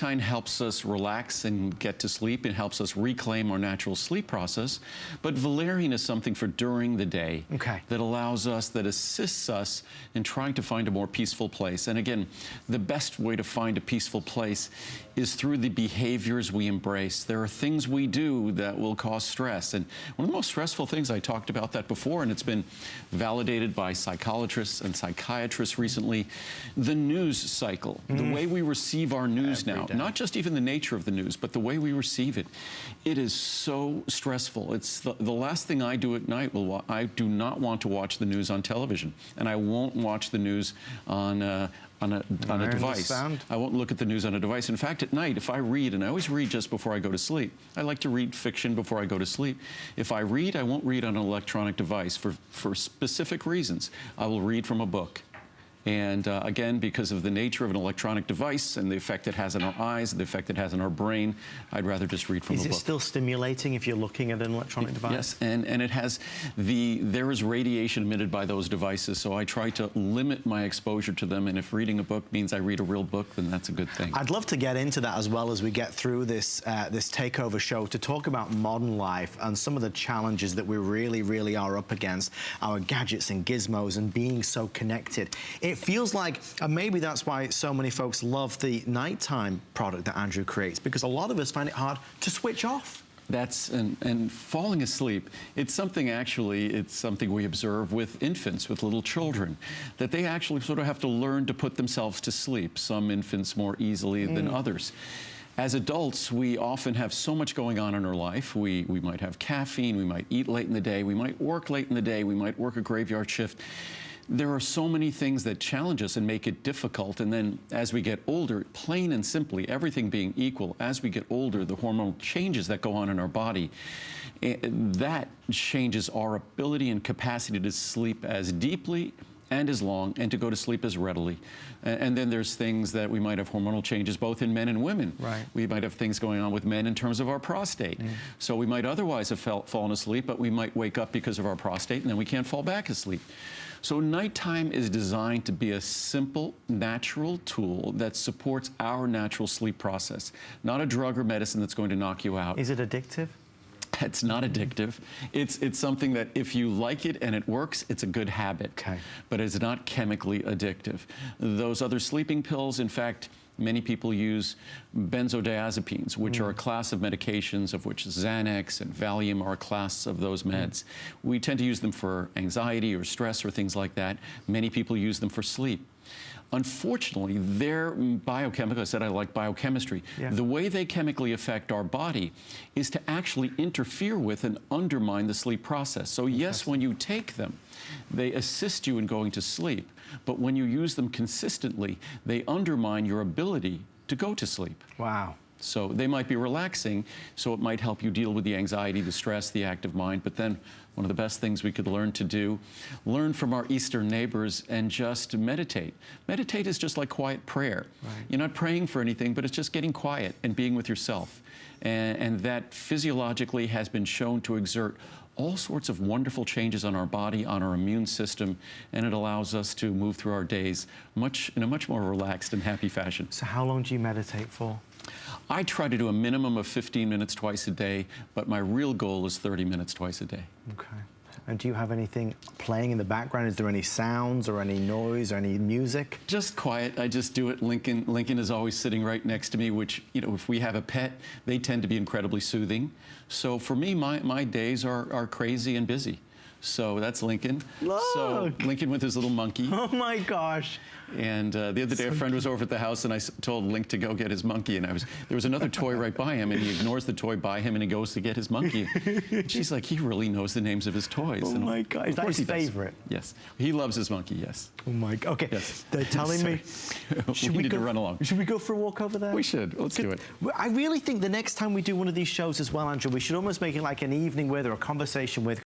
Nighttime helps us relax and get to sleep. It helps us reclaim our natural sleep process. But valerian is something for during the day that allows us, that assists us in trying to find a more peaceful place. And again, the best way to find a peaceful place is through the behaviors we embrace. There are things we do that will cause stress. And one of the most stressful things, I talked about that before, and it's been validated by psychologists and psychiatrists recently, the news cycle, the way we receive our news now. Not just even the nature of the news, but the way we receive it. It is so stressful. It's the last thing I do at night. I do not want to watch the news on television, and I won't watch the news on a device. I won't look at the news on a device. In fact, at night, if I read, and I always read just before I go to sleep, I like to read fiction before I go to sleep. If I read, I won't read on an electronic device for specific reasons. I will read from a book. And again, because of the nature of an electronic device and the effect it has on our eyes, the effect it has on our brain, I'd rather just read from a book. Is it still stimulating if you're looking at an electronic device? Yes, and it has there is radiation emitted by those devices, so I try to limit my exposure to them, and if reading a book means I read a real book, then that's a good thing. I'd love to get into that as well as we get through this this takeover show, to talk about modern life and some of the challenges that we really are up against, our gadgets and gizmos and being so connected. It feels like, and maybe that's why so many folks love the nighttime product that Andrew creates, because a lot of us find it hard to switch off. And falling asleep, it's something we observe with infants, with little children, that they actually sort of have to learn to put themselves to sleep. Some infants more easily than others. As adults, we often have so much going on in our life. We might have caffeine, we might eat late in the day, we might work late in the day, we might work a graveyard shift. There are so many things that challenge us and make it difficult. And then as we get older, plain and simply, everything being equal, as we get older, the hormonal changes that go on in our body, that changes our ability and capacity to sleep as deeply and as long, and to go to sleep as readily. And then there's things that we might have hormonal changes both in men and women. We might have things going on with men in terms of our prostate. So we might otherwise have fallen asleep, but we might wake up because of our prostate, and then we can't fall back asleep. So nighttime is designed to be a simple, natural tool that supports our natural sleep process, not a drug or medicine that's going to knock you out. Is it addictive? It's not addictive. It's something that if you like it and it works, it's a good habit. But it's not chemically addictive. Those other sleeping pills, in fact, many people use benzodiazepines, which are a class of medications, of which Xanax and Valium are a class of those meds. We tend to use them for anxiety or stress or things like that. Many people use them for sleep. Unfortunately, their biochemical, I said I like biochemistry, the way they chemically affect our body is to actually interfere with and undermine the sleep process. So yes, when you take them, they assist you in going to sleep, but when you use them consistently, they undermine your ability to go to sleep. Wow. So they might be relaxing, so it might help you deal with the anxiety, the stress, the active mind, but then one of the best things we could learn to do, learn from our Eastern neighbors and just meditate. Meditate is just like quiet prayer. You're not praying for anything, but it's just getting quiet and being with yourself. And that physiologically has been shown to exert all sorts of wonderful changes on our body, on our immune system, and it allows us to move through our days in a much more relaxed and happy fashion. So how long do you meditate for? I try to do a minimum of 15 minutes twice a day, but my real goal is 30 minutes twice a day. Okay. And do you have anything playing in the background? Is there any sounds or any noise or any music? Just quiet. I just do it. Lincoln is always sitting right next to me, which, you know, if we have a pet, they tend to be incredibly soothing. So for me, my days are crazy and busy. So that's Lincoln. Look. So Lincoln with his little monkey. Oh my gosh. And the other day, a friend was over at the house, and I told Link to go get his monkey. And there was another toy right by him, and he ignores the toy by him, and he goes to get his monkey. And she's like, he really knows the names of his toys. Oh my God, is that his favorite? Yes, he loves his monkey. Yes. Oh my God. Okay. Yes. They're telling me. We need to run along. Should we go for a walk over there? We should. Let's do it. I really think the next time we do one of these shows as well, Andrew, we should almost make it like an evening with or a conversation with.